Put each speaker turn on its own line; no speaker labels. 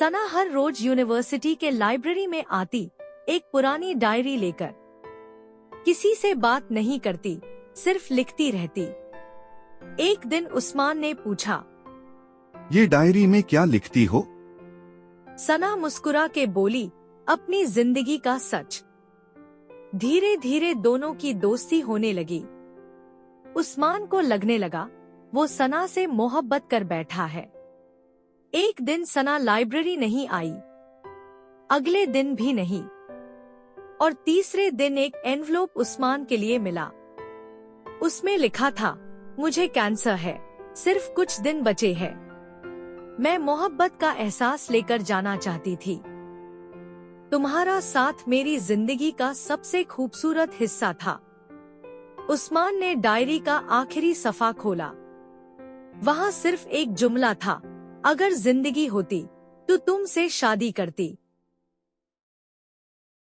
सना हर रोज university के library में आती, एक पुरानी डायरी लेकर। किसी से बात नहीं करती, सिर्फ लिखती रहती। एक दिन उस्मान ने पूछा,
ये डायरी में क्या लिखती हो?
सना मुस्कुरा के बोली, अपनी जिंदगी का सच। धीरे धीरे दोनों की दोस्ती होने लगी। उस्मान को लगने लगा वो सना से मोहब्बत कर बैठा है। एक दिन सना लाइब्रेरी नहीं आई, अगले दिन भी नहीं, और तीसरे दिन एक एनवलप उस्मान के लिए मिला। उसमें लिखा था, मुझे कैंसर है, सिर्फ कुछ दिन बचे हैं। मैं मोहब्बत का एहसास लेकर जाना चाहती थी। तुम्हारा साथ मेरी जिंदगी का सबसे खूबसूरत हिस्सा था। उस्मान ने डायरी का आखिरी सफा खोला। वहाँ सिर्फ एक जुमला था, अगर जिंदगी होती तो तुमसे शादी करती।